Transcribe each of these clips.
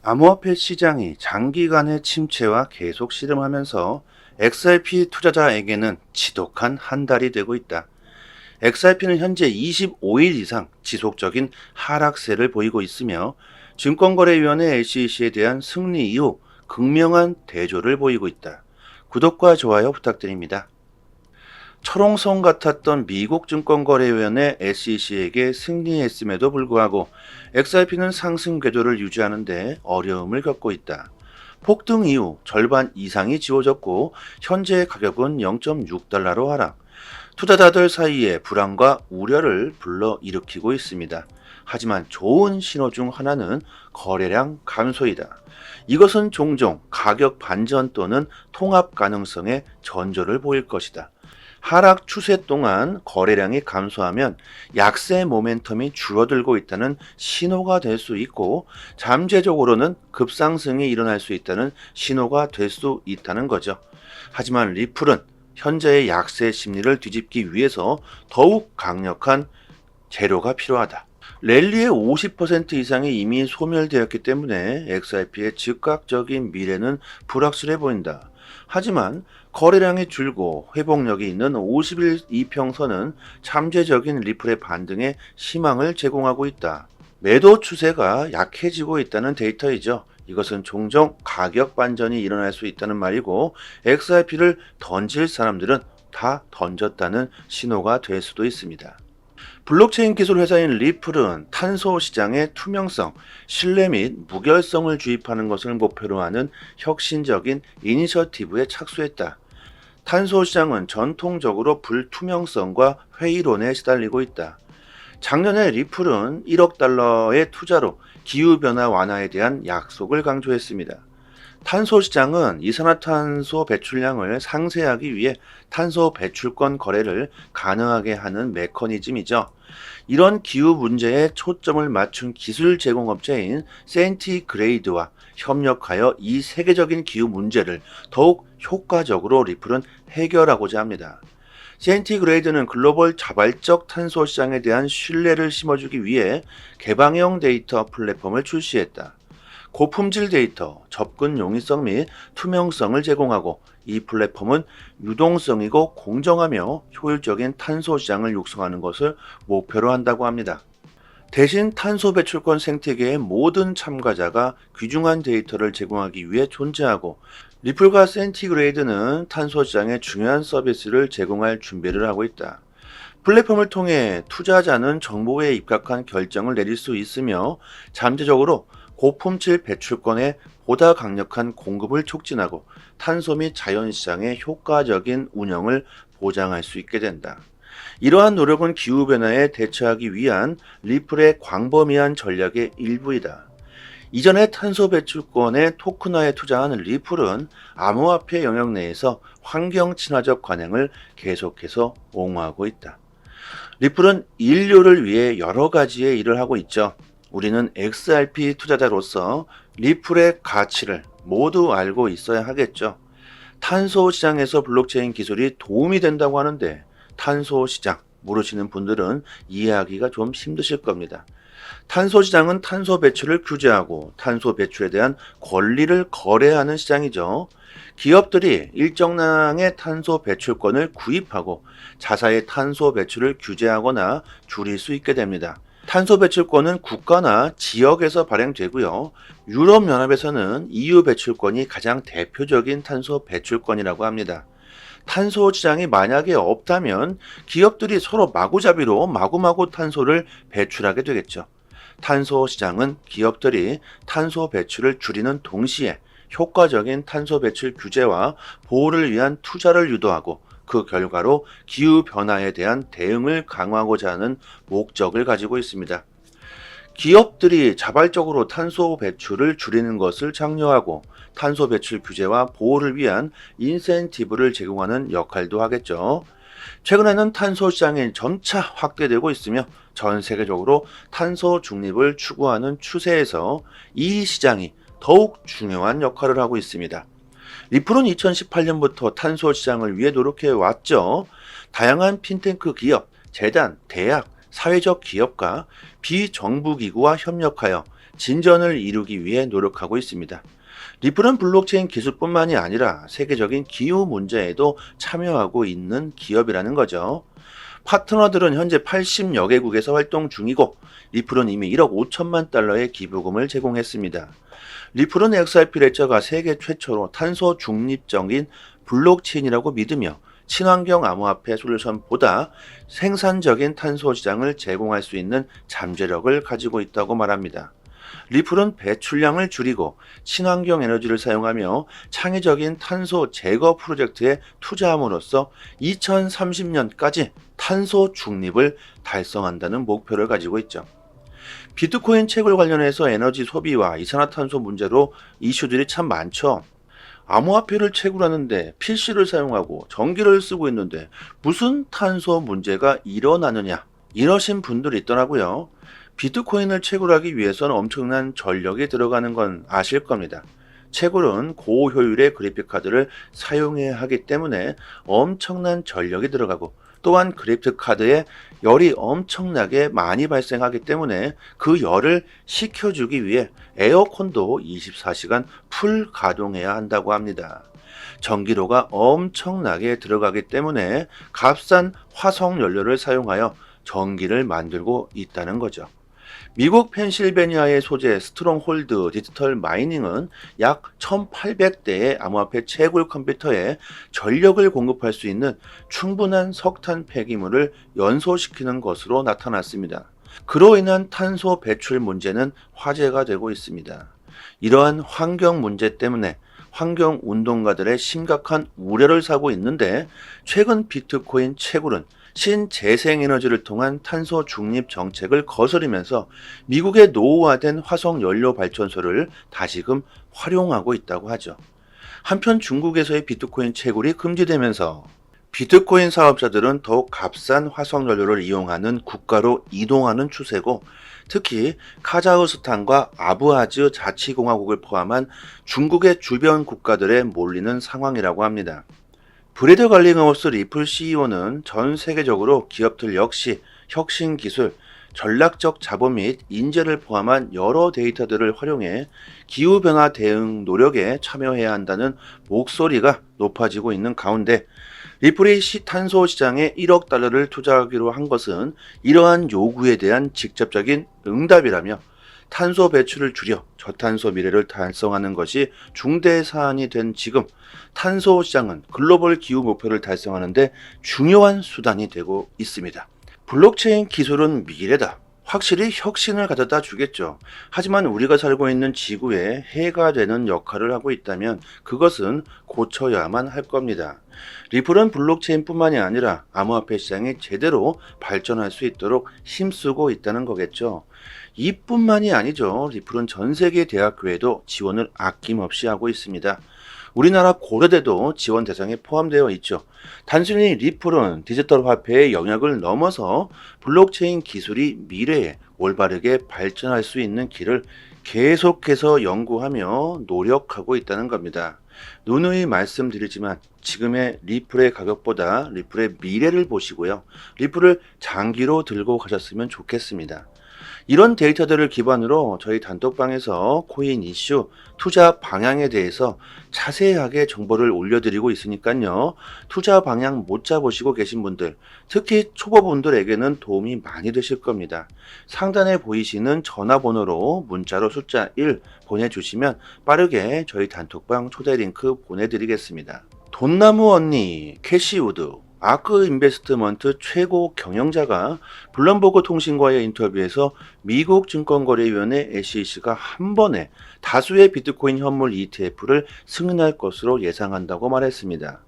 암호화폐 시장이 장기간의 침체와 계속 씨름하면서 XRP 투자자에게는 지독한 한 달이 되고 있다. XRP는 현재 25일 이상 지속적인 하락세를 보이고 있으며 증권거래위원회 SEC에 대한 승리 이후 극명한 대조를 보이고 있다. 구독과 좋아요 부탁드립니다. 철옹성 같았던 미국 증권거래위원회 SEC에게 승리했음에도 불구하고 XRP는 상승 궤도를 유지하는 데 어려움을 겪고 있다. 폭등 이후 절반 이상이 지워졌고 현재 가격은 0.6달러로 하락. 투자자들 사이에 불안과 우려를 불러일으키고 있습니다. 하지만 좋은 신호 중 하나는 거래량 감소이다. 이것은 종종 가격 반전 또는 통합 가능성의 전조를 보일 것이다. 하락 추세 동안 거래량이 감소하면 약세 모멘텀이 줄어들고 있다는 신호가 될 수 있고, 잠재적으로는 급상승이 일어날 수 있다는 신호가 될 수 있다는 거죠. 하지만 리플은 현재의 약세 심리를 뒤집기 위해서 더욱 강력한 재료가 필요하다. 랠리의 50% 이상이 이미 소멸되었기 때문에 XRP의 즉각적인 미래는 불확실해 보인다. 하지만 거래량이 줄고 회복력이 있는 50일 이평선은 잠재적인 리플의 반등에 희망을 제공하고 있다. 매도 추세가 약해지고 있다는 데이터이죠. 이것은 종종 가격 반전이 일어날 수 있다는 말이고, XRP를 던질 사람들은 다 던졌다는 신호가 될 수도 있습니다. 블록체인 기술 회사인 리플은 탄소 시장의 투명성, 신뢰 및 무결성을 주입하는 것을 목표로 하는 혁신적인 이니셔티브에 착수했다. 탄소 시장은 전통적으로 불투명성과 회의론에 시달리고 있다. 작년에 리플은 1억 달러의 투자로 기후변화 완화에 대한 약속을 강조했습니다. 탄소 시장은 이산화탄소 배출량을 상쇄하기 위해 탄소 배출권 거래를 가능하게 하는 메커니즘이죠. 이런 기후 문제에 초점을 맞춘 기술 제공업체인 센티그레이드와 협력하여 이 세계적인 기후 문제를 더욱 효과적으로 리플은 해결하고자 합니다. 센티그레이드는 글로벌 자발적 탄소 시장에 대한 신뢰를 심어주기 위해 개방형 데이터 플랫폼을 출시했다. 고품질 데이터, 접근 용이성 및 투명성을 제공하고, 이 플랫폼은 유동성이고 공정하며 효율적인 탄소 시장을 육성하는 것을 목표로 한다고 합니다. 대신 탄소 배출권 생태계의 모든 참가자가 귀중한 데이터를 제공하기 위해 존재하고, 리플과 센티그레이드는 탄소 시장에 중요한 서비스를 제공할 준비를 하고 있다. 플랫폼을 통해 투자자는 정보에 입각한 결정을 내릴 수 있으며, 잠재적으로 고품질 배출권의 보다 강력한 공급을 촉진하고 탄소 및 자연시장의 효과적인 운영을 보장할 수 있게 된다. 이러한 노력은 기후변화에 대처하기 위한 리플의 광범위한 전략의 일부이다. 이전에 탄소 배출권의 토큰화에 투자한 리플은 암호화폐 영역 내에서 환경 친화적 관행을 계속해서 옹호하고 있다. 리플은 인류를 위해 여러 가지의 일을 하고 있죠. 우리는 XRP 투자자로서 리플의 가치를 모두 알고 있어야 하겠죠. 탄소 시장에서 블록체인 기술이 도움이 된다고 하는데, 탄소 시장 모르시는 분들은 이해하기가 좀 힘드실 겁니다. 탄소 시장은 탄소 배출을 규제하고 탄소 배출에 대한 권리를 거래하는 시장이죠. 기업들이 일정량의 탄소 배출권을 구입하고 자사의 탄소 배출을 규제하거나 줄일 수 있게 됩니다. 탄소 배출권은 국가나 지역에서 발행되고요. 유럽연합에서는 EU 배출권이 가장 대표적인 탄소 배출권이라고 합니다. 탄소 시장이 만약에 없다면 기업들이 서로 마구잡이로 마구마구 탄소를 배출하게 되겠죠. 탄소 시장은 기업들이 탄소 배출을 줄이는 동시에 효과적인 탄소 배출 규제와 보호를 위한 투자를 유도하고, 그 결과로 기후변화에 대한 대응을 강화하고자 하는 목적을 가지고 있습니다. 기업들이 자발적으로 탄소 배출을 줄이는 것을 장려하고 탄소 배출 규제와 보호를 위한 인센티브를 제공하는 역할도 하겠죠. 최근에는 탄소 시장이 점차 확대되고 있으며 전 세계적으로 탄소 중립을 추구하는 추세에서 이 시장이 더욱 중요한 역할을 하고 있습니다. 리플은 2018년부터 탄소 시장을 위해 노력해 왔죠. 다양한 핀테크 기업, 재단, 대학, 사회적 기업과 비정부 기구와 협력하여 진전을 이루기 위해 노력하고 있습니다. 리플은 블록체인 기술뿐만이 아니라 세계적인 기후 문제에도 참여하고 있는 기업이라는 거죠. 파트너들은 현재 80여 개국에서 활동 중이고 리플은 이미 1억 5천만 달러의 기부금을 제공했습니다. 리플은 XRP 레저가 세계 최초로 탄소 중립적인 블록체인이라고 믿으며 친환경 암호화폐 솔루션보다 생산적인 탄소 시장을 제공할 수 있는 잠재력을 가지고 있다고 말합니다. 리플은 배출량을 줄이고 친환경 에너지를 사용하며 창의적인 탄소 제거 프로젝트에 투자함으로써 2030년까지 탄소 중립을 달성한다는 목표를 가지고 있죠. 비트코인 채굴 관련해서 에너지 소비와 이산화탄소 문제로 이슈들이 참 많죠. 암호화폐를 채굴하는데 PC를 사용하고 전기를 쓰고 있는데 무슨 탄소 문제가 일어나느냐 이러신 분들이 있더라고요. 비트코인을 채굴하기 위해서는 엄청난 전력이 들어가는 건 아실 겁니다. 채굴은 고효율의 그래픽카드를 사용해야 하기 때문에 엄청난 전력이 들어가고 또한 그래픽카드에 열이 엄청나게 많이 발생하기 때문에 그 열을 식혀주기 위해 에어컨도 24시간 풀 가동해야 한다고 합니다. 전기료가 엄청나게 들어가기 때문에 값싼 화석 연료를 사용하여 전기를 만들고 있다는 거죠. 미국 펜실베니아의 소재 스트롱홀드 디지털 마이닝은 약 1800대의 암호화폐 채굴 컴퓨터에 전력을 공급할 수 있는 충분한 석탄 폐기물을 연소시키는 것으로 나타났습니다. 그로 인한 탄소 배출 문제는 화제가 되고 있습니다. 이러한 환경 문제 때문에 환경 운동가들의 심각한 우려를 사고 있는데 최근 비트코인 채굴은 신재생에너지를 통한 탄소 중립 정책을 거스르면서 미국의 노후화된 화석 연료 발전소를 다시금 활용하고 있다고 하죠. 한편 중국에서의 비트코인 채굴이 금지되면서 비트코인 사업자들은 더욱 값싼 화석 연료를 이용하는 국가로 이동하는 추세고 특히 카자흐스탄과 아부하즈 자치공화국을 포함한 중국의 주변 국가들에 몰리는 상황이라고 합니다. 브래드 갈링하우스 리플 CEO는 전 세계적으로 기업들 역시 혁신 기술, 전략적 자본 및 인재를 포함한 여러 데이터들을 활용해 기후변화 대응 노력에 참여해야 한다는 목소리가 높아지고 있는 가운데 리플이 탄소 시장에 1억 달러를 투자하기로 한 것은 이러한 요구에 대한 직접적인 응답이라며 탄소 배출을 줄여 저탄소 미래를 달성하는 것이 중대 사안이 된 지금 탄소 시장은 글로벌 기후 목표를 달성하는 데 중요한 수단이 되고 있습니다. 블록체인 기술은 미래다. 확실히 혁신을 가져다 주겠죠. 하지만 우리가 살고 있는 지구에 해가 되는 역할을 하고 있다면 그것은 고쳐야만 할 겁니다. 리플은 블록체인뿐만이 아니라 암호화폐 시장이 제대로 발전할 수 있도록 힘쓰고 있다는 거겠죠. 이뿐만이 아니죠. 리플은 전 세계 대학교에도 지원을 아낌없이 하고 있습니다. 우리나라 고려대도 지원 대상에 포함되어 있죠. 단순히 리플은 디지털 화폐의 영역을 넘어서 블록체인 기술이 미래에 올바르게 발전할 수 있는 길을 계속해서 연구하며 노력하고 있다는 겁니다. 누누이 말씀드리지만 지금의 리플의 가격보다 리플의 미래를 보시고요. 리플을 장기로 들고 가셨으면 좋겠습니다. 이런 데이터들을 기반으로 저희 단톡방에서 코인 이슈, 투자 방향에 대해서 자세하게 정보를 올려드리고 있으니까요. 투자 방향 못 잡으시고 계신 분들, 특히 초보분들에게는 도움이 많이 되실 겁니다. 상단에 보이시는 전화번호로 문자로 숫자 1 보내주시면 빠르게 저희 단톡방 초대 링크 보내드리겠습니다. 돈나무 언니, 캐시우드, 아크 인베스트먼트 최고 경영자가 블룸버그 통신과의 인터뷰에서 미국 증권거래위원회 SEC가 한 번에 다수의 비트코인 현물 ETF를 승인할 것으로 예상한다고 말했습니다.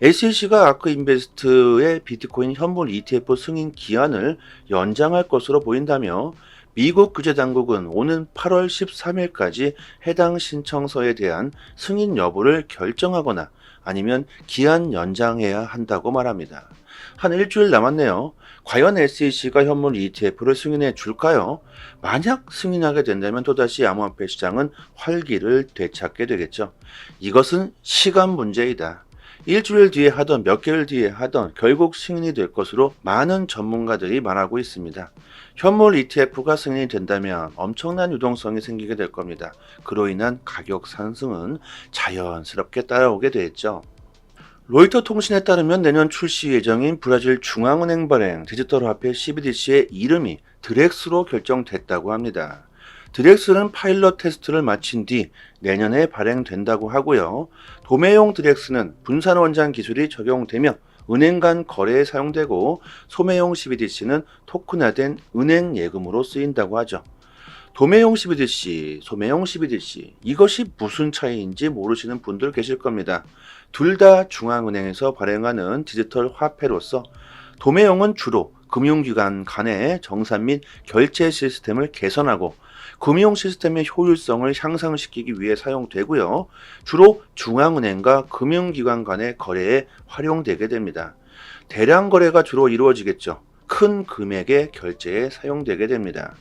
SEC가 아크 인베스트의 비트코인 현물 ETF 승인 기한을 연장할 것으로 보인다며 미국 규제당국은 오는 8월 13일까지 해당 신청서에 대한 승인 여부를 결정하거나 아니면 기한 연장해야 한다고 말합니다. 한 일주일 남았네요. 과연 SEC가 현물 ETF를 승인해 줄까요? 만약 승인하게 된다면 또다시 암호화폐 시장은 활기를 되찾게 되겠죠. 이것은 시간 문제이다. 일주일 뒤에 하던 몇 개월 뒤에 하던 결국 승인이 될 것으로 많은 전문가들이 말하고 있습니다. 현물 ETF가 승인이 된다면 엄청난 유동성이 생기게 될 겁니다. 그로 인한 가격 상승은 자연스럽게 따라오게 되겠죠. 로이터 통신에 따르면 내년 출시 예정인 브라질 중앙은행 발행 디지털 화폐 CBDC의 이름이 드렉스로 결정됐다고 합니다. 드렉스는 파일럿 테스트를 마친 뒤 내년에 발행된다고 하고요. 도매용 드렉스는 분산 원장 기술이 적용되며 은행 간 거래에 사용되고, 소매용 CBDC는 토큰화된 은행 예금으로 쓰인다고 하죠. 도매용 CBDC, 소매용 CBDC, 이것이 무슨 차이인지 모르시는 분들 계실 겁니다. 둘 다 중앙은행에서 발행하는 디지털 화폐로서 도매용은 주로 금융기관 간의 정산 및 결제 시스템을 개선하고 금융 시스템의 효율성을 향상시키기 위해 사용되고요. 주로 중앙은행과 금융기관 간의 거래에 활용되게 됩니다. 대량 거래가 주로 이루어지겠죠. 큰 금액의 결제에 사용되게 됩니다.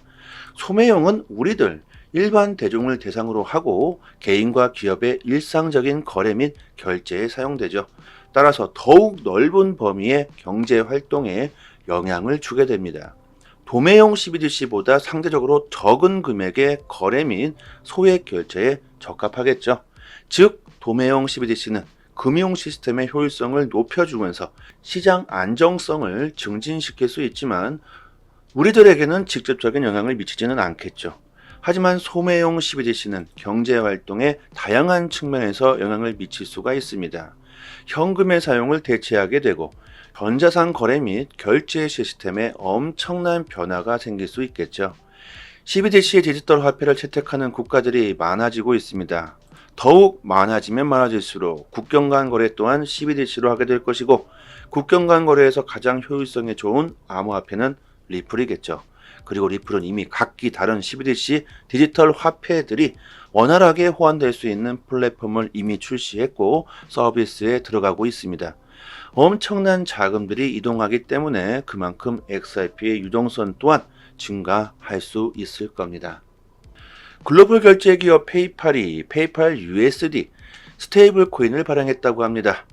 소매용은 우리들 일반 대중을 대상으로 하고 개인과 기업의 일상적인 거래 및 결제에 사용되죠. 따라서 더욱 넓은 범위의 경제 활동에 영향을 주게 됩니다. 도매용 CBDC보다 상대적으로 적은 금액의 거래 및 소액 결제에 적합하겠죠. 즉, 도매용 CBDC는 금융 시스템의 효율성을 높여주면서 시장 안정성을 증진시킬 수 있지만 우리들에게는 직접적인 영향을 미치지는 않겠죠. 하지만 소매용 CBDC는 경제활동의 다양한 측면에서 영향을 미칠 수가 있습니다. 현금의 사용을 대체하게 되고 전자상 거래 및 결제 시스템에 엄청난 변화가 생길 수 있겠죠. CBDC 디지털 화폐를 채택하는 국가들이 많아지고 있습니다. 더욱 많아지면 많아질수록 국경 간 거래 또한 CBDC로 하게 될 것이고, 국경 간 거래에서 가장 효율성이 좋은 암호화폐는 리플이겠죠. 그리고 리플은 이미 각기 다른 CBDC 디지털 화폐들이 원활하게 호환될 수 있는 플랫폼을 이미 출시했고 서비스에 들어가고 있습니다. 엄청난 자금들이 이동하기 때문에 그만큼 XRP의 유동성 또한 증가할 수 있을 겁니다. 글로벌 결제 기업 페이팔이 페이팔 USD 스테이블 코인을 발행했다고 합니다.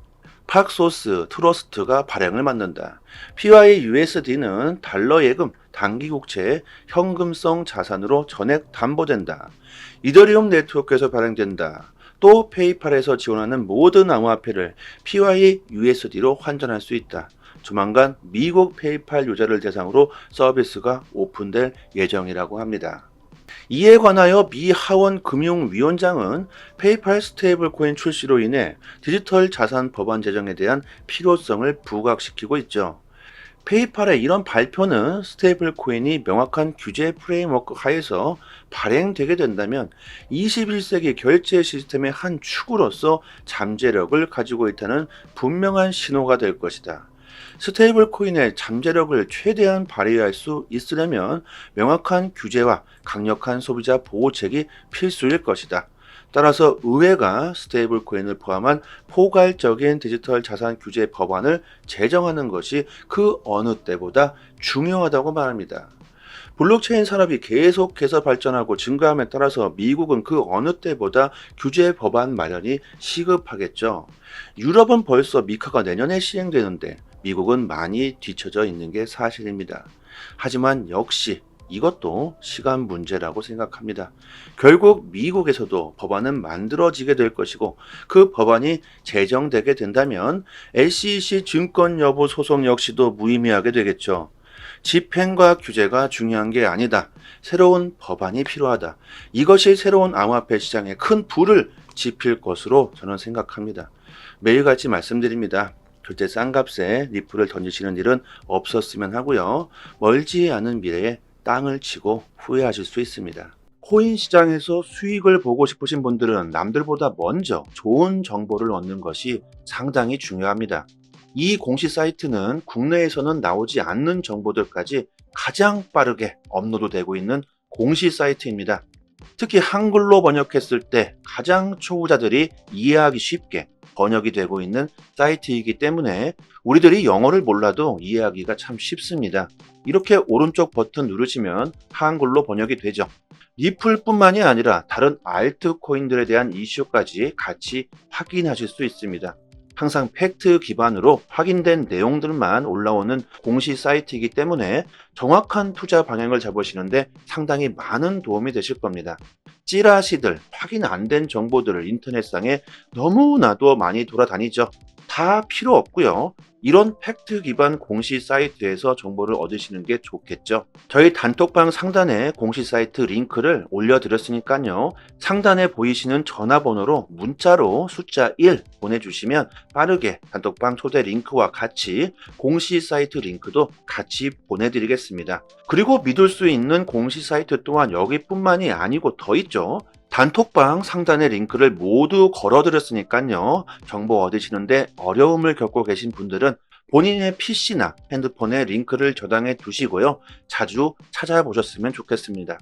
팍소스 트러스트가 발행을 맡는다. PYUSD는 달러 예금, 단기 국채, 현금성 자산으로 전액 담보된다. 이더리움 네트워크에서 발행된다. 또 페이팔에서 지원하는 모든 암호화폐를 PYUSD로 환전할 수 있다. 조만간 미국 페이팔 유저를 대상으로 서비스가 오픈될 예정이라고 합니다. 이에 관하여 미 하원 금융위원장은 페이팔 스테이블 코인 출시로 인해 디지털 자산 법안 제정에 대한 필요성을 부각시키고 있죠. 페이팔의 이런 발표는 스테이블 코인이 명확한 규제 프레임워크 하에서 발행되게 된다면 21세기 결제 시스템의 한 축으로서 잠재력을 가지고 있다는 분명한 신호가 될 것이다. 스테이블 코인의 잠재력을 최대한 발휘할 수 있으려면 명확한 규제와 강력한 소비자 보호책이 필수일 것이다. 따라서 의회가 스테이블 코인을 포함한 포괄적인 디지털 자산 규제 법안을 제정하는 것이 그 어느 때보다 중요하다고 말합니다. 블록체인 산업이 계속해서 발전하고 증가함에 따라서 미국은 그 어느 때보다 규제 법안 마련이 시급하겠죠. 유럽은 벌써 미카가 내년에 시행되는데 미국은 많이 뒤처져 있는 게 사실입니다. 하지만 역시 이것도 시간 문제라고 생각합니다. 결국 미국에서도 법안은 만들어지게 될 것이고 그 법안이 제정되게 된다면 SEC 증권 여부 소송 역시도 무의미하게 되겠죠. 집행과 규제가 중요한 게 아니다. 새로운 법안이 필요하다. 이것이 새로운 암호화폐 시장에 큰 불을 지필 것으로 저는 생각합니다. 매일같이 말씀드립니다. 절대 싼 값에 리플을 던지시는 일은 없었으면 하고요. 멀지 않은 미래에 땅을 치고 후회하실 수 있습니다. 코인 시장에서 수익을 보고 싶으신 분들은 남들보다 먼저 좋은 정보를 얻는 것이 상당히 중요합니다. 이 공시 사이트는 국내에서는 나오지 않는 정보들까지 가장 빠르게 업로드되고 있는 공시 사이트입니다. 특히 한글로 번역했을 때 가장 초보자들이 이해하기 쉽게 번역이 되고 있는 사이트이기 때문에 우리들이 영어를 몰라도 이해하기가 참 쉽습니다. 이렇게 오른쪽 버튼 누르시면 한글로 번역이 되죠. 리플뿐만이 아니라 다른 알트코인들에 대한 이슈까지 같이 확인하실 수 있습니다. 항상 팩트 기반으로 확인된 내용들만 올라오는 공시 사이트이기 때문에 정확한 투자 방향을 잡으시는데 상당히 많은 도움이 되실 겁니다. 찌라시들, 확인 안 된 정보들을 인터넷상에 너무나도 많이 돌아다니죠. 다 필요 없고요. 이런 팩트 기반 공시 사이트에서 정보를 얻으시는 게 좋겠죠. 저희 단톡방 상단에 공시 사이트 링크를 올려드렸으니까요. 상단에 보이시는 전화번호로 문자로 숫자 1 보내주시면 빠르게 단톡방 초대 링크와 같이 공시 사이트 링크도 같이 보내드리겠습니다. 그리고 믿을 수 있는 공시 사이트 또한 여기뿐만이 아니고 더 있죠. 단톡방 상단의 링크를 모두 걸어드렸으니까요. 정보 얻으시는데 어려움을 겪고 계신 분들은 본인의 PC나 핸드폰에 링크를 저장해 두시고요. 자주 찾아보셨으면 좋겠습니다.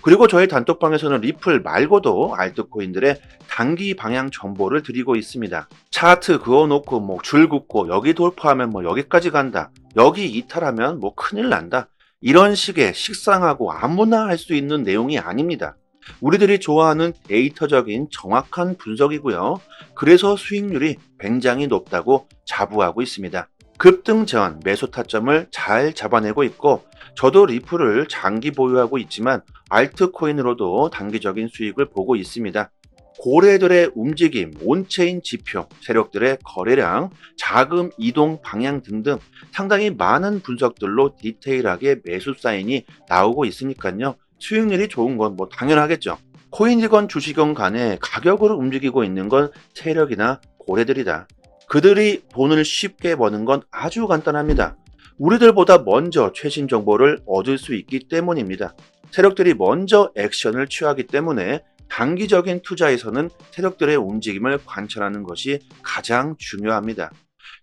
그리고 저희 단톡방에서는 리플 말고도 알트코인들의 단기 방향 정보를 드리고 있습니다. 차트 그어놓고 줄 긋고 여기 돌파하면 여기까지 간다. 여기 이탈하면 큰일 난다. 이런 식의 식상하고 아무나 할 수 있는 내용이 아닙니다. 우리들이 좋아하는 데이터적인 정확한 분석이고요. 그래서 수익률이 굉장히 높다고 자부하고 있습니다. 급등 전 매수 타점을 잘 잡아내고 있고 저도 리플을 장기 보유하고 있지만 알트코인으로도 단기적인 수익을 보고 있습니다. 고래들의 움직임, 온체인 지표, 세력들의 거래량, 자금 이동 방향 등등 상당히 많은 분석들로 디테일하게 매수 사인이 나오고 있으니까요. 수익률이 좋은 건 당연하겠죠. 코인이건 주식이건 간에 가격으로 움직이고 있는 건 세력이나 고래들이다. 그들이 돈을 쉽게 버는 건 아주 간단합니다. 우리들보다 먼저 최신 정보를 얻을 수 있기 때문입니다. 세력들이 먼저 액션을 취하기 때문에 단기적인 투자에서는 세력들의 움직임을 관찰하는 것이 가장 중요합니다.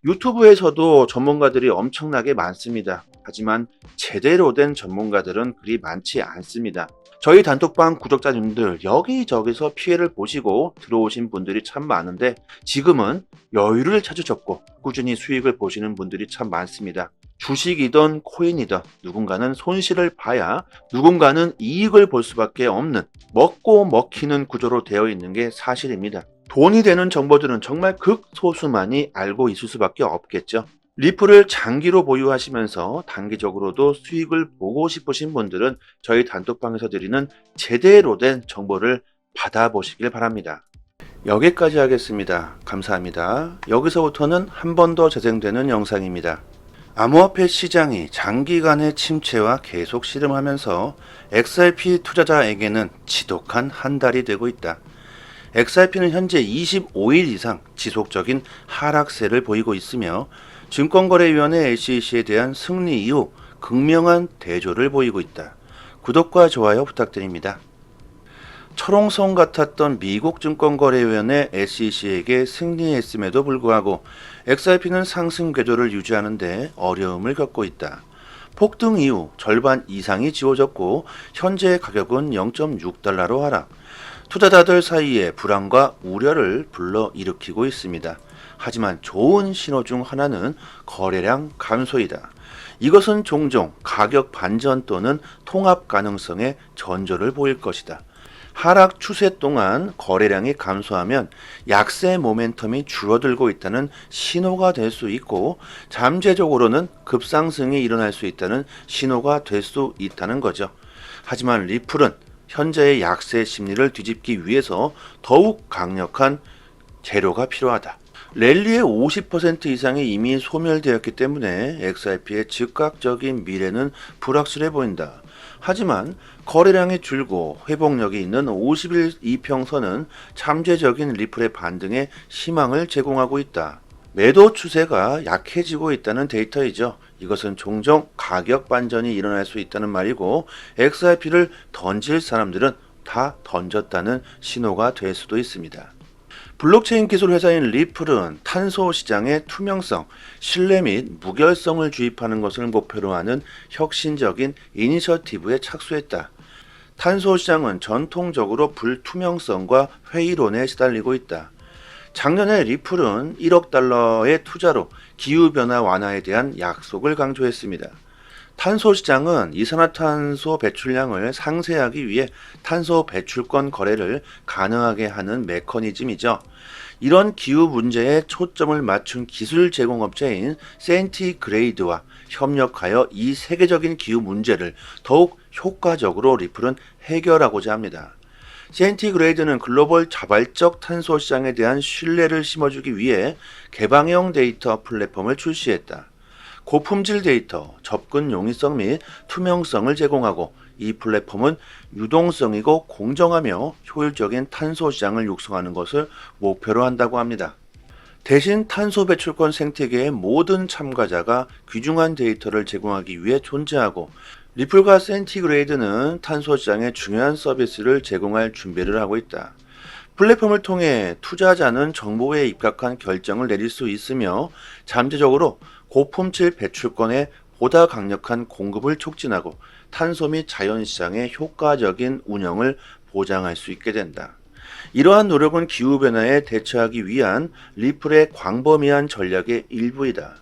유튜브에서도 전문가들이 엄청나게 많습니다. 하지만 제대로 된 전문가들은 그리 많지 않습니다. 저희 단톡방 구독자님들 여기저기서 피해를 보시고 들어오신 분들이 참 많은데 지금은 여유를 찾으셨고 꾸준히 수익을 보시는 분들이 참 많습니다. 주식이든 코인이든 누군가는 손실을 봐야 누군가는 이익을 볼 수밖에 없는 먹고 먹히는 구조로 되어 있는 게 사실입니다. 돈이 되는 정보들은 정말 극소수만이 알고 있을 수밖에 없겠죠. 리플을 장기로 보유하시면서 단기적으로도 수익을 보고 싶으신 분들은 저희 단톡방에서 드리는 제대로 된 정보를 받아보시길 바랍니다. 여기까지 하겠습니다. 감사합니다. 여기서부터는 한 번 더 재생되는 영상입니다. 암호화폐 시장이 장기간의 침체와 계속 씨름하면서 XRP 투자자에게는 지독한 한 달이 되고 있다. XRP는 현재 25일 이상 지속적인 하락세를 보이고 있으며 증권거래위원회 SEC에 대한 승리 이후 극명한 대조를 보이고 있다. 구독과 좋아요 부탁드립니다. 철옹성 같았던 미국 증권거래위원회 SEC에게 승리했음에도 불구하고 XRP는 상승 궤도를 유지하는 데 어려움을 겪고 있다. 폭등 이후 절반 이상이 지워졌고 현재 가격은 0.6달러로 하락. 투자자들 사이에 불안과 우려를 불러일으키고 있습니다. 하지만 좋은 신호 중 하나는 거래량 감소이다. 이것은 종종 가격 반전 또는 통합 가능성의 전조를 보일 것이다. 하락 추세 동안 거래량이 감소하면 약세 모멘텀이 줄어들고 있다는 신호가 될 수 있고 잠재적으로는 급상승이 일어날 수 있다는 신호가 될 수 있다는 거죠. 하지만 리플은 현재의 약세 심리를 뒤집기 위해서 더욱 강력한 재료가 필요하다. 랠리의 50% 이상이 이미 소멸되었기 때문에 XRP의 즉각적인 미래는 불확실해 보인다. 하지만 거래량이 줄고 회복력이 있는 50일 이평선은 잠재적인 리플의 반등에 희망을 제공하고 있다. 매도 추세가 약해지고 있다는 데이터이죠. 이것은 종종 가격 반전이 일어날 수 있다는 말이고 XRP를 던질 사람들은 다 던졌다는 신호가 될 수도 있습니다. 블록체인 기술 회사인 리플은 탄소 시장의 투명성, 신뢰 및 무결성을 주입하는 것을 목표로 하는 혁신적인 이니셔티브에 착수했다. 탄소 시장은 전통적으로 불투명성과 회의론에 시달리고 있다. 작년에 리플은 1억 달러의 투자로 기후변화 완화에 대한 약속을 강조했습니다. 탄소 시장은 이산화탄소 배출량을 상쇄하기 위해 탄소 배출권 거래를 가능하게 하는 메커니즘이죠. 이런 기후 문제에 초점을 맞춘 기술 제공업체인 센티그레이드와 협력하여 이 세계적인 기후 문제를 더욱 효과적으로 리플은 해결하고자 합니다. 센티그레이드는 글로벌 자발적 탄소 시장에 대한 신뢰를 심어주기 위해 개방형 데이터 플랫폼을 출시했다. 고품질 데이터, 접근 용이성 및 투명성을 제공하고 이 플랫폼은 유동성이고 공정하며 효율적인 탄소 시장을 육성하는 것을 목표로 한다고 합니다. 대신 탄소 배출권 생태계의 모든 참가자가 귀중한 데이터를 제공하기 위해 존재하고 리플과 센티그레이드는 탄소 시장에 중요한 서비스를 제공할 준비를 하고 있다. 플랫폼을 통해 투자자는 정보에 입각한 결정을 내릴 수 있으며 잠재적으로 고품질 배출권의 보다 강력한 공급을 촉진하고 탄소 및 자연시장의 효과적인 운영을 보장할 수 있게 된다. 이러한 노력은 기후변화에 대처하기 위한 리플의 광범위한 전략의 일부이다.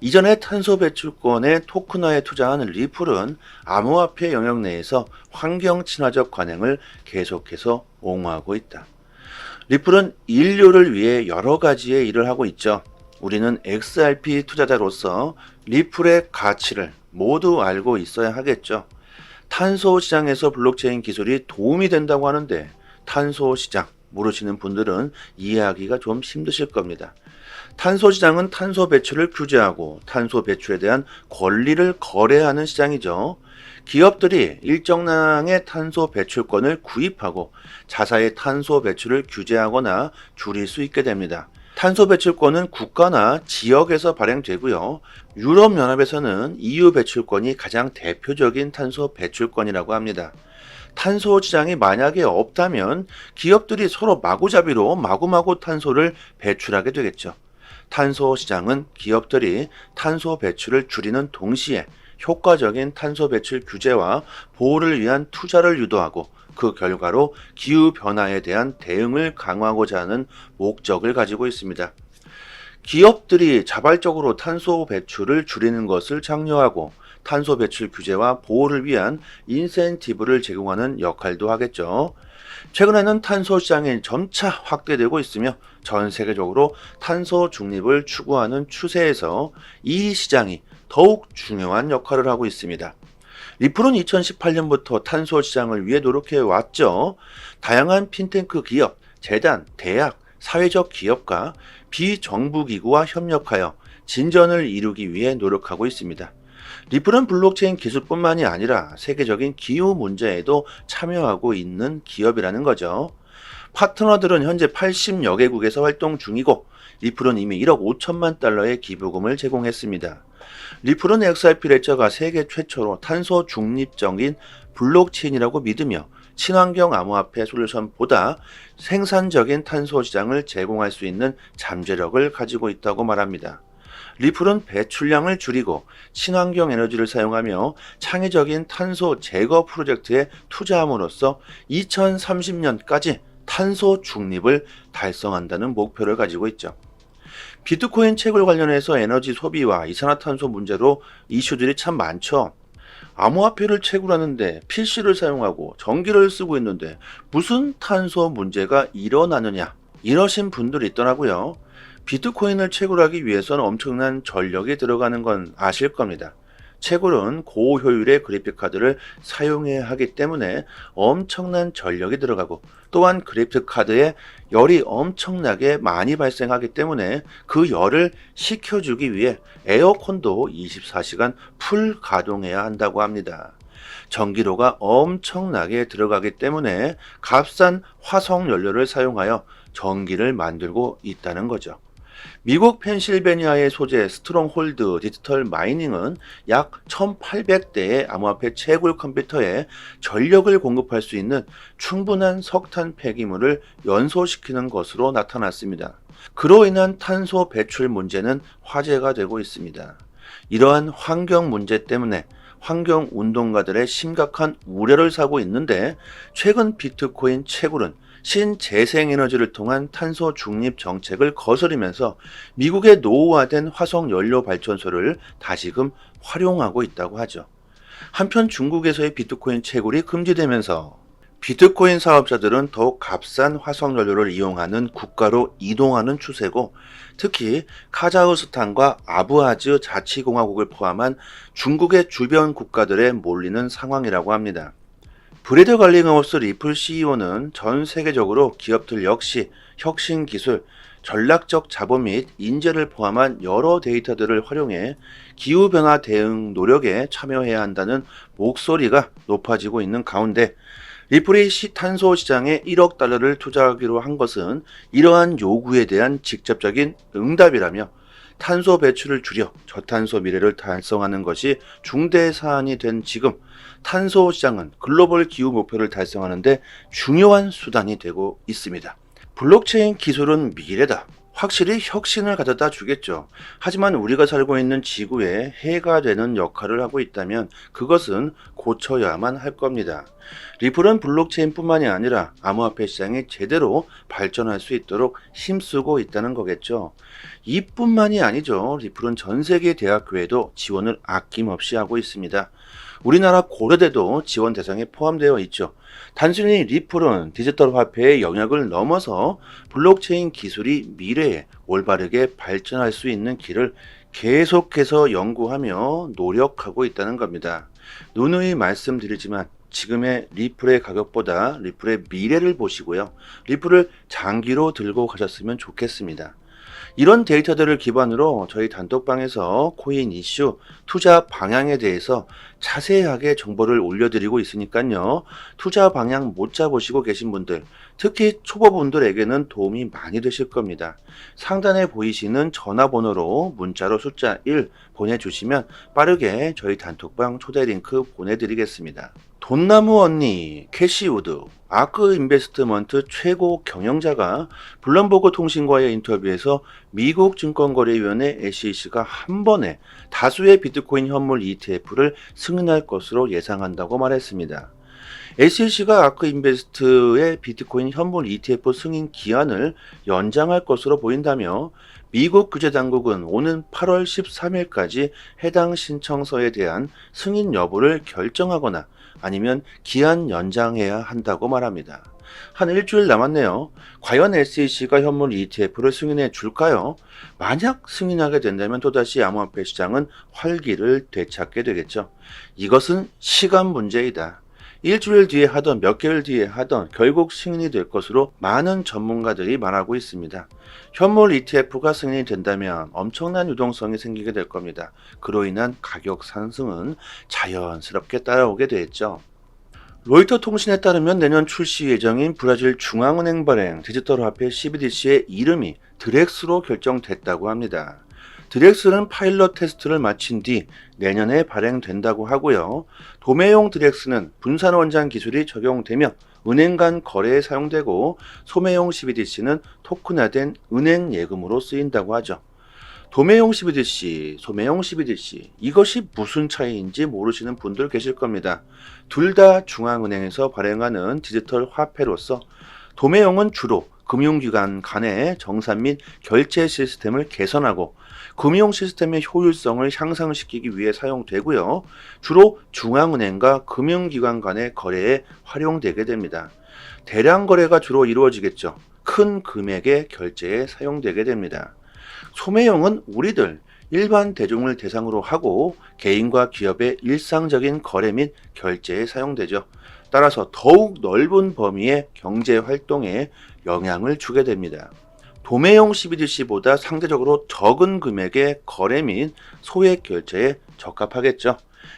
이전에 탄소 배출권의 토큰화에 투자한 리플은 암호화폐 영역 내에서 환경 친화적 관행을 계속해서 옹호하고 있다. 리플은 인류를 위해 여러 가지의 일을 하고 있죠. 우리는 XRP 투자자로서 리플의 가치를 모두 알고 있어야 하겠죠. 탄소 시장에서 블록체인 기술이 도움이 된다고 하는데 탄소 시장 모르시는 분들은 이해하기가 좀 힘드실 겁니다. 탄소 시장은 탄소 배출을 규제하고 탄소 배출에 대한 권리를 거래하는 시장이죠. 기업들이 일정량의 탄소 배출권을 구입하고 자사의 탄소 배출을 규제하거나 줄일 수 있게 됩니다. 탄소 배출권은 국가나 지역에서 발행되고요. 유럽연합에서는 EU 배출권이 가장 대표적인 탄소 배출권이라고 합니다. 탄소 시장이 만약에 없다면 기업들이 서로 마구잡이로 마구마구 탄소를 배출하게 되겠죠. 탄소 시장은 기업들이 탄소 배출을 줄이는 동시에 효과적인 탄소 배출 규제와 보호를 위한 투자를 유도하고 그 결과로 기후변화에 대한 대응을 강화하고자 하는 목적을 가지고 있습니다. 기업들이 자발적으로 탄소 배출을 줄이는 것을 장려하고 탄소 배출 규제와 보호를 위한 인센티브를 제공하는 역할도 하겠죠. 최근에는 탄소 시장이 점차 확대되고 있으며 전 세계적으로 탄소 중립을 추구하는 추세에서 이 시장이 더욱 중요한 역할을 하고 있습니다. 리플은 2018년부터 탄소 시장을 위해 노력해 왔죠. 다양한 핀테크 기업, 재단, 대학, 사회적 기업과 비정부 기구와 협력하여 진전을 이루기 위해 노력하고 있습니다. 리플은 블록체인 기술뿐만이 아니라 세계적인 기후 문제에도 참여하고 있는 기업이라는 거죠. 파트너들은 현재 80여 개국에서 활동 중이고 리플은 이미 1억 5천만 달러의 기부금을 제공했습니다. 리플은 XRP 레저가 세계 최초로 탄소 중립적인 블록체인이라고 믿으며 친환경 암호화폐 솔루션보다 생산적인 탄소 시장을 제공할 수 있는 잠재력을 가지고 있다고 말합니다. 리플은 배출량을 줄이고 친환경 에너지를 사용하며 창의적인 탄소 제거 프로젝트에 투자함으로써 2030년까지 탄소 중립을 달성한다는 목표를 가지고 있죠. 비트코인 채굴 관련해서 에너지 소비와 이산화탄소 문제로 이슈들이 참 많죠. 암호화폐를 채굴하는데 PC를 사용하고 전기를 쓰고 있는데 무슨 탄소 문제가 일어나느냐 이러신 분들이 있더라고요. 비트코인을 채굴하기 위해서는 엄청난 전력이 들어가는 건 아실 겁니다. 채굴은 고효율의 그래픽카드를 사용해야 하기 때문에 엄청난 전력이 들어가고 또한 그래픽카드에 열이 엄청나게 많이 발생하기 때문에 그 열을 식혀주기 위해 에어컨도 24시간 풀 가동해야 한다고 합니다. 전기료가 엄청나게 들어가기 때문에 값싼 화석 연료를 사용하여 전기를 만들고 있다는 거죠. 미국 펜실베니아의 소재 스트롱홀드 디지털 마이닝은 약 1800대의 암호화폐 채굴 컴퓨터에 전력을 공급할 수 있는 충분한 석탄 폐기물을 연소시키는 것으로 나타났습니다. 그로 인한 탄소 배출 문제는 화제가 되고 있습니다. 이러한 환경 문제 때문에 환경 운동가들의 심각한 우려를 사고 있는데 최근 비트코인 채굴은 신재생에너지를 통한 탄소 중립 정책을 거스르면서 미국의 노후화된 화석 연료 발전소를 다시금 활용하고 있다고 하죠. 한편 중국에서의 비트코인 채굴이 금지되면서 비트코인 사업자들은 더욱 값싼 화석 연료를 이용하는 국가로 이동하는 추세고, 특히 카자흐스탄과 아부하즈 자치공화국을 포함한 중국의 주변 국가들에 몰리는 상황이라고 합니다. 브래드 갈링하우스 리플 CEO는 전 세계적으로 기업들 역시 혁신 기술, 전략적 자본 및 인재를 포함한 여러 데이터들을 활용해 기후변화 대응 노력에 참여해야 한다는 목소리가 높아지고 있는 가운데, 리플이 탄소 시장에 1억 달러를 투자하기로 한 것은 이러한 요구에 대한 직접적인 응답이라며, 탄소 배출을 줄여 저탄소 미래를 달성하는 것이 중대 사안이 된 지금 탄소 시장은 글로벌 기후 목표를 달성하는 데 중요한 수단이 되고 있습니다. 블록체인 기술은 미래다. 확실히 혁신을 가져다 주겠죠. 하지만 우리가 살고 있는 지구에 해가 되는 역할을 하고 있다면 그것은 고쳐야만 할 겁니다. 리플은 블록체인뿐만이 아니라 암호화폐 시장이 제대로 발전할 수 있도록 힘쓰고 있다는 거겠죠. 이뿐만이 아니죠. 리플은 전 세계 대학교에도 지원을 아낌없이 하고 있습니다. 우리나라 고려대도 지원 대상에 포함되어 있죠. 단순히 리플은 디지털 화폐의 영역을 넘어서 블록체인 기술이 미래에 올바르게 발전할 수 있는 길을 계속해서 연구하며 노력하고 있다는 겁니다. 누누이 말씀드리지만 지금의 리플의 가격보다 리플의 미래를 보시고요. 리플을 장기로 들고 가셨으면 좋겠습니다. 이런 데이터들을 기반으로 저희 단톡방에서 코인 이슈, 투자 방향에 대해서 자세하게 정보를 올려드리고 있으니까요. 투자 방향 못 잡으시고 계신 분들, 특히 초보분들에게는 도움이 많이 되실 겁니다. 상단에 보이시는 전화번호로 문자로 숫자 1 보내주시면 빠르게 저희 단톡방 초대 링크 보내드리겠습니다. 돈나무 언니, 캐시우드, 아크 인베스트먼트 최고 경영자가 블룸버그 통신과의 인터뷰에서 미국 증권거래위원회 SEC가 한 번에 다수의 비트코인 현물 ETF를 승인할 것으로 예상한다고 말했습니다. SEC가 아크 인베스트의 비트코인 현물 ETF 승인 기한을 연장할 것으로 보인다며, 미국 규제당국은 오는 8월 13일까지 해당 신청서에 대한 승인 여부를 결정하거나 아니면 기한 연장해야 한다고 말합니다. 한 일주일 남았네요. 과연 SEC가 현물 ETF를 승인해 줄까요? 만약 승인하게 된다면 또다시 암호화폐 시장은 활기를 되찾게 되겠죠. 이것은 시간 문제이다. 일주일 뒤에 하던 몇 개월 뒤에 하던 결국 승인이 될 것으로 많은 전문가들이 말하고 있습니다. 현물 ETF가 승인이 된다면 엄청난 유동성이 생기게 될 겁니다. 그로 인한 가격 상승은 자연스럽게 따라오게 되겠죠. 로이터 통신에 따르면 내년 출시 예정인 브라질 중앙은행 발행 디지털 화폐 CBDC의 이름이 드렉스로 결정됐다고 합니다. 드렉스는 파일럿 테스트를 마친 뒤 내년에 발행된다고 하고요. 도매용 드렉스는 분산 원장 기술이 적용되며 은행 간 거래에 사용되고, 소매용 CBDC는 토큰화된 은행 예금으로 쓰인다고 하죠. 도매용 CBDC, 소매용 CBDC, 이것이 무슨 차이인지 모르시는 분들 계실 겁니다. 둘 다 중앙은행에서 발행하는 디지털 화폐로서 도매용은 주로 금융기관 간의 정산 및 결제 시스템을 개선하고 금융 시스템의 효율성을 향상시키기 위해 사용되고요. 주로 중앙은행과 금융기관 간의 거래에 활용되게 됩니다. 대량 거래가 주로 이루어지겠죠. 큰 금액의 결제에 사용되게 됩니다. 소매용은 우리들 일반 대중을 대상으로 하고 개인과 기업의 일상적인 거래 및 결제에 사용되죠. 따라서 더욱 넓은 범위의 경제 활동에 영향을 주게 됩니다. 도매용 CBDC보다 상대적으로 적은 금액의 거래 및 소액 결제에 적합하겠죠.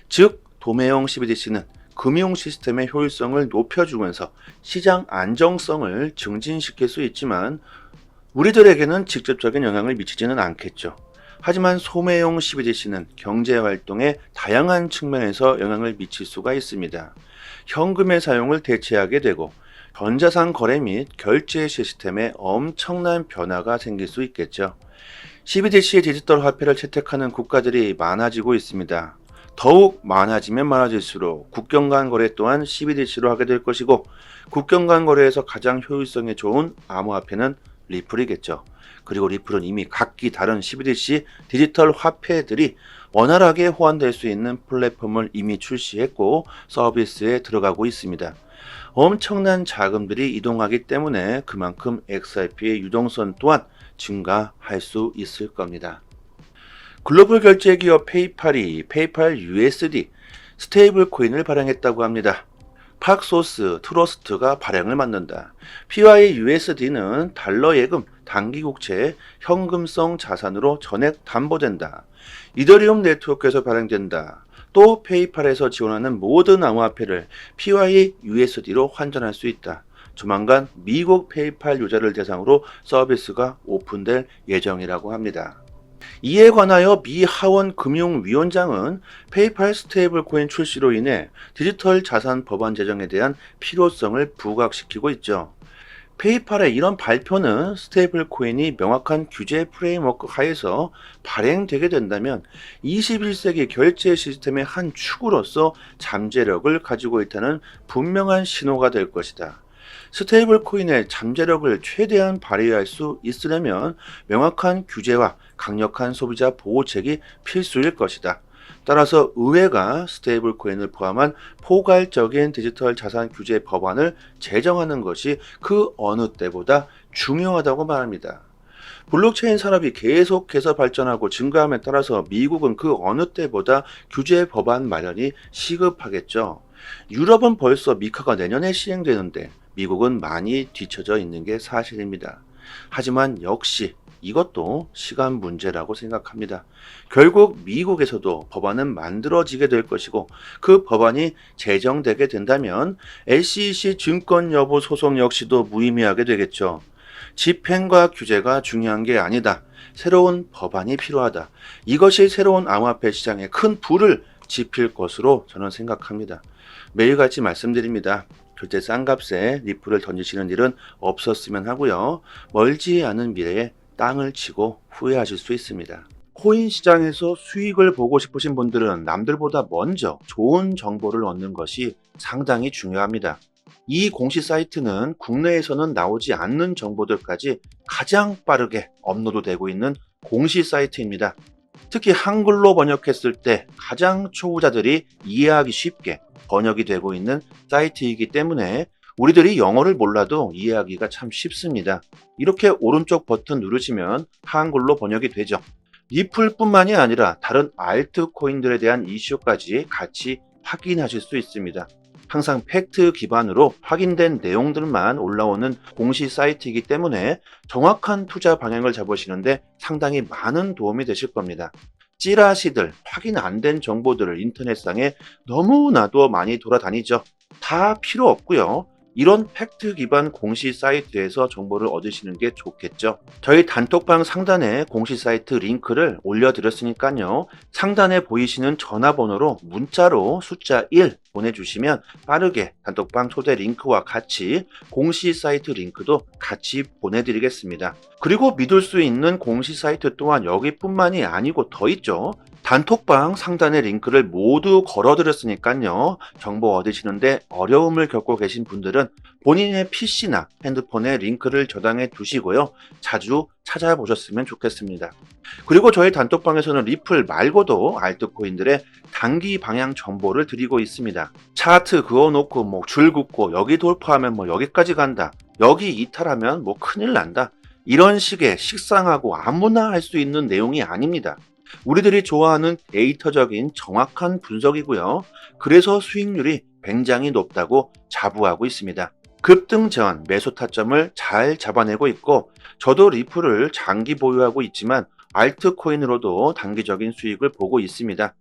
즉, 도매용 CBDC는 금융 시스템의 효율성을 높여주면서 시장 안정성을 증진시킬 수 있지만 우리들에게는 직접적인 영향을 미치지는 않겠죠. 하지만 소매용 CBDC는 경제 활동의 다양한 측면에서 영향을 미칠 수가 있습니다. 현금의 사용을 대체하게 되고 전자상 거래 및 결제 시스템에 엄청난 변화가 생길 수 있겠죠. CBDC의 디지털 화폐를 채택하는 국가들이 많아지고 있습니다. 더욱 많아지면 많아질수록 국경 간 거래 또한 CBDC로 하게 될 것이고, 국경 간 거래에서 가장 효율성이 좋은 암호화폐는 리플이겠죠. 그리고 리플은 이미 각기 다른 CBDC 디지털 화폐들이 원활하게 호환될 수 있는 플랫폼을 이미 출시했고 서비스에 들어가고 있습니다. 엄청난 자금들이 이동하기 때문에 그만큼 XRP의 유동성 또한 증가할 수 있을 겁니다. 글로벌 결제 기업 페이팔이 페이팔 USD 스테이블 코인을 발행했다고 합니다. 팍소스 트러스트가 발행을 맡는다. PYUSD는 달러 예금, 단기 국채, 현금성 자산으로 전액 담보된다. 이더리움 네트워크에서 발행된다. 또 페이팔에서 지원하는 모든 암호화폐를 PYUSD로 환전할 수 있다. 조만간 미국 페이팔 유저를 대상으로 서비스가 오픈될 예정이라고 합니다. 이에 관하여 미 하원 금융위원장은 페이팔 스테이블 코인 출시로 인해 디지털 자산 법안 제정에 대한 필요성을 부각시키고 있죠. 페이팔의 이런 발표는 스테이블 코인이 명확한 규제 프레임워크 하에서 발행되게 된다면 21세기 결제 시스템의 한 축으로서 잠재력을 가지고 있다는 분명한 신호가 될 것이다. 스테이블 코인의 잠재력을 최대한 발휘할 수 있으려면 명확한 규제와 강력한 소비자 보호책이 필수일 것이다. 따라서 의회가 스테이블 코인을 포함한 포괄적인 디지털 자산 규제 법안을 제정하는 것이 그 어느 때보다 중요하다고 말합니다. 블록체인 산업이 계속해서 발전하고 증가함에 따라서 미국은 그 어느 때보다 규제 법안 마련이 시급하겠죠. 유럽은 벌써 미카가 내년에 시행되는데 미국은 많이 뒤처져 있는 게 사실입니다. 하지만 역시 이것도 시간 문제라고 생각합니다. 결국 미국에서도 법안은 만들어지게 될 것이고 그 법안이 제정되게 된다면 SEC 증권 여부 소송 역시도 무의미하게 되겠죠. 집행과 규제가 중요한 게 아니다. 새로운 법안이 필요하다. 이것이 새로운 암호화폐 시장에 큰 불을 지필 것으로 저는 생각합니다. 매일같이 말씀드립니다. 절대 싼 값에 리플을 던지시는 일은 없었으면 하고요. 멀지 않은 미래에 땅을 치고 후회하실 수 있습니다. 코인 시장에서 수익을 보고 싶으신 분들은 남들보다 먼저 좋은 정보를 얻는 것이 상당히 중요합니다. 이 공시 사이트는 국내에서는 나오지 않는 정보들까지 가장 빠르게 업로드되고 있는 공시 사이트입니다. 특히 한글로 번역했을 때 가장 초보자들이 이해하기 쉽게 번역이 되고 있는 사이트이기 때문에 우리들이 영어를 몰라도 이해하기가 참 쉽습니다. 이렇게 오른쪽 버튼 누르시면 한글로 번역이 되죠. 리플뿐만이 아니라 다른 알트코인들에 대한 이슈까지 같이 확인하실 수 있습니다. 항상 팩트 기반으로 확인된 내용들만 올라오는 공시 사이트이기 때문에 정확한 투자 방향을 잡으시는데 상당히 많은 도움이 되실 겁니다. 찌라시들, 확인 안 된 정보들을 인터넷상에 너무나도 많이 돌아다니죠. 다 필요 없고요. 이런 팩트 기반 공시 사이트에서 정보를 얻으시는 게 좋겠죠. 저희 단톡방 상단에 공시 사이트 링크를 올려드렸으니까요. 상단에 보이시는 전화번호로 문자로 숫자 1 보내주시면 빠르게 단톡방 초대 링크와 같이 공시 사이트 링크도 같이 보내드리겠습니다. 그리고 믿을 수 있는 공시 사이트 또한 여기뿐만이 아니고 더 있죠. 단톡방 상단에 링크를 모두 걸어드렸으니까요. 정보 얻으시는데 어려움을 겪고 계신 분들은 본인의 PC나 핸드폰에 링크를 저장해 두시고요. 자주 찾아보셨으면 좋겠습니다. 그리고 저희 단톡방에서는 리플 말고도 알트코인들의 단기 방향 정보를 드리고 있습니다. 차트 그어놓고 줄 긋고 여기 돌파하면 여기까지 간다. 여기 이탈하면 큰일 난다. 이런 식의 식상하고 아무나 할 수 있는 내용이 아닙니다. 우리들이 좋아하는 데이터적인 정확한 분석이고요. 그래서 수익률이 굉장히 높다고 자부하고 있습니다. 급등 전 매수 타점을 잘 잡아내고 있고 저도 리플을 장기 보유하고 있지만 알트코인으로도 단기적인 수익을 보고 있습니다.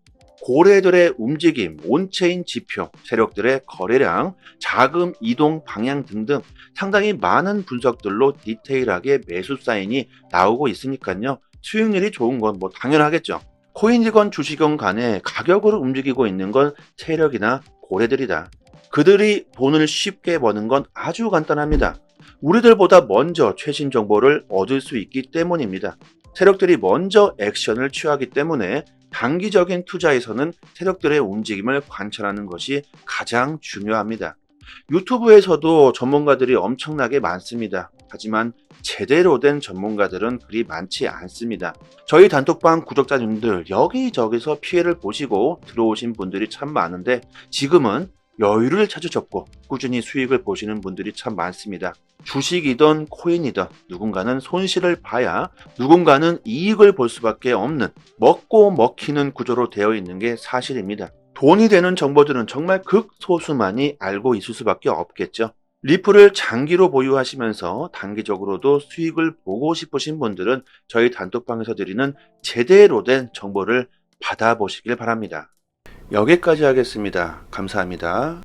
고래들의 움직임, 온체인 지표, 세력들의 거래량, 자금 이동 방향 등등 상당히 많은 분석들로 디테일하게 매수 사인이 나오고 있으니까요. 수익률이 좋은 건 당연하겠죠. 코인이건 주식이건 간에 가격으로 움직이고 있는 건 세력이나 고래들이다. 그들이 돈을 쉽게 버는 건 아주 간단합니다. 우리들보다 먼저 최신 정보를 얻을 수 있기 때문입니다. 세력들이 먼저 액션을 취하기 때문에 단기적인 투자에서는 세력들의 움직임을 관찰하는 것이 가장 중요합니다. 유튜브에서도 전문가들이 엄청나게 많습니다. 하지만 제대로 된 전문가들은 그리 많지 않습니다. 저희 단톡방 구독자님들 여기저기서 피해를 보시고 들어오신 분들이 참 많은데 지금은 여유를 찾으셨고 꾸준히 수익을 보시는 분들이 참 많습니다. 주식이든 코인이든 누군가는 손실을 봐야 누군가는 이익을 볼 수밖에 없는 먹고 먹히는 구조로 되어 있는 게 사실입니다. 돈이 되는 정보들은 정말 극소수만이 알고 있을 수밖에 없겠죠. 리플을 장기로 보유하시면서 단기적으로도 수익을 보고 싶으신 분들은 저희 단톡방에서 드리는 제대로 된 정보를 받아보시길 바랍니다. 여기까지 하겠습니다. 감사합니다.